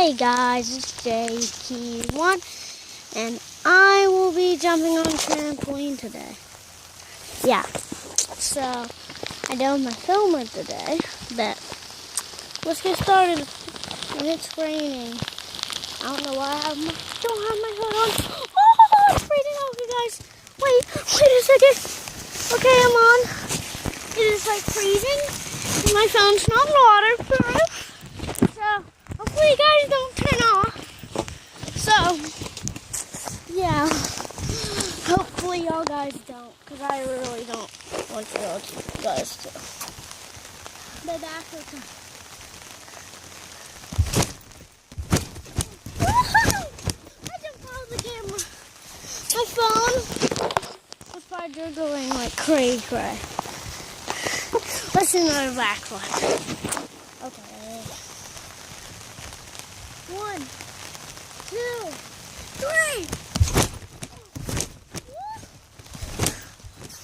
Hey guys, it's JT1 and I will be jumping on trampoline today. Yeah, so I don't have my filmer today, but let's get started. And it's raining. I don't know why I don't have my hood on. Oh, it's raining out, you guys. Wait a second. Okay, I'm on. It is like freezing. My phone's not waterproof. So hopefully you guys don't turn off. So yeah, hopefully y'all guys don't, because I really don't want you guys to. But that's okay. I jumped out of the camera. My phone was probably jiggling like cray. Let's do another backflip. Okay. 1, 2, 3.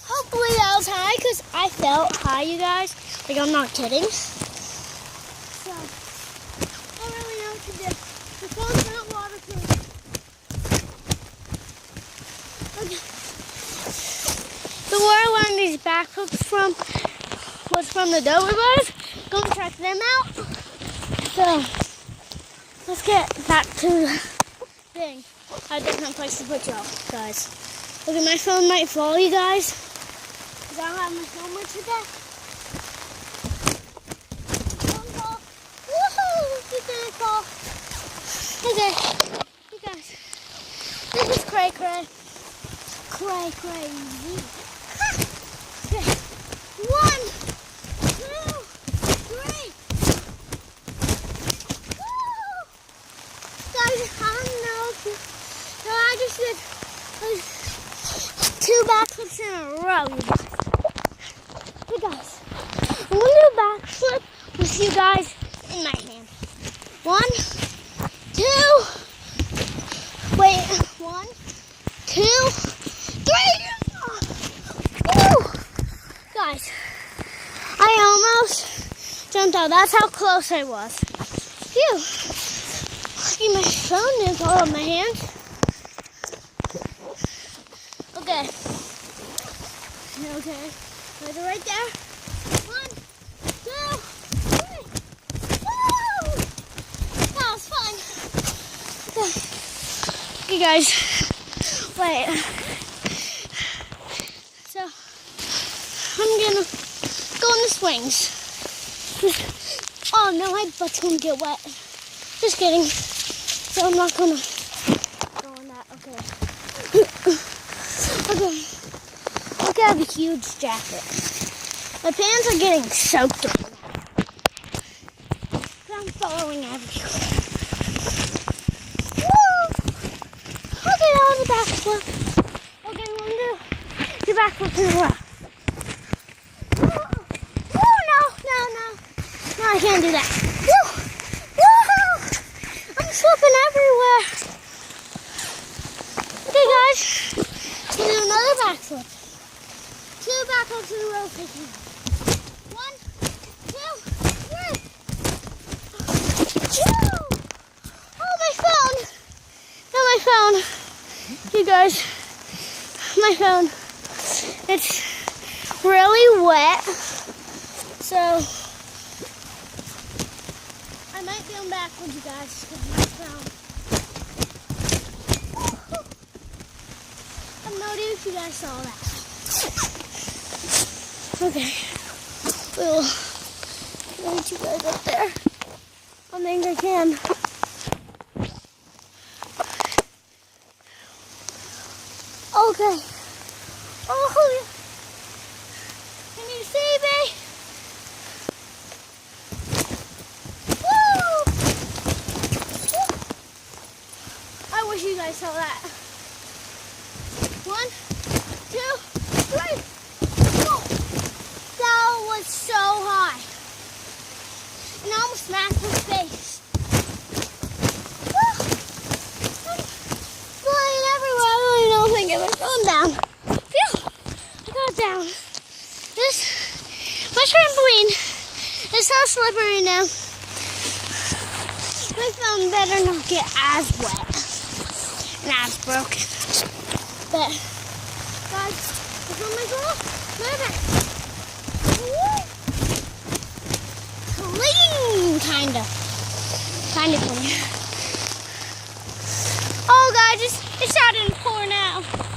Hopefully that was high, because I felt high, you guys. Like, I'm not kidding. So, I don't really know what to do. The phone's not waterproof. Okay. So where I learned these backflips from was from the Dover Boys. Go and check them out. So, let's get back to the thing. I have a different place to put y'all, guys. Okay, my phone might fall, you guys, because I don't have my filmer today. Phone fall. Woohoo! It didn't fall. Okay, you guys. This is cray-cray. Cray-crazy. Okay. 1, 2, 3. Guys, I don't know if you... No, I just did 2 backflips in a row, you guys. Hey guys, I'm going to do a backflip with you guys in my hand. 1, 2, wait, 1, 2, 3. Woo! Guys, I almost jumped out. That's how close I was. Phew. Lucky my phone didn't fall out of my hand. Okay. Okay. Put it right there. 1, 2, 3. Woo! That was fun. Okay. Okay, guys. Wait. So, I'm gonna go on the swings. Oh no, my butt's gonna get wet. Just kidding. So I'm not gonna go on that. Okay. Okay. Look, I have a huge jacket. My pants are getting soaked right now. I'm following everywhere. Woo! Okay, that was a backflip. Okay, I'm gonna do backflip in a row. Oh, no. No, I can't do that. Woo! Woo! I'm slipping everywhere. Okay, guys. We'll do another backflip. 2 backflips in a row. 1, 2, 3. Woo! Oh, my phone. Not my phone. You guys, my phone. It's really wet. So, I might be on backwards, you guys, because my phone. I have no idea if you guys saw that. Okay. We'll get you guys up there. I think I can. Okay. Oh, can you see me? Woo! I wish you guys saw that. 1, 2, 3. Whoa. That was so high. And I almost smacked his face. Woo! I'm flying everywhere. I really don't think it was going down. Phew! I got down. My trampoline is so slippery now. My my phone better not get as wet and as broken. But, guys, look on my girl. Move it. Clean, kind of clean. Oh, guys, it's starting to pour now.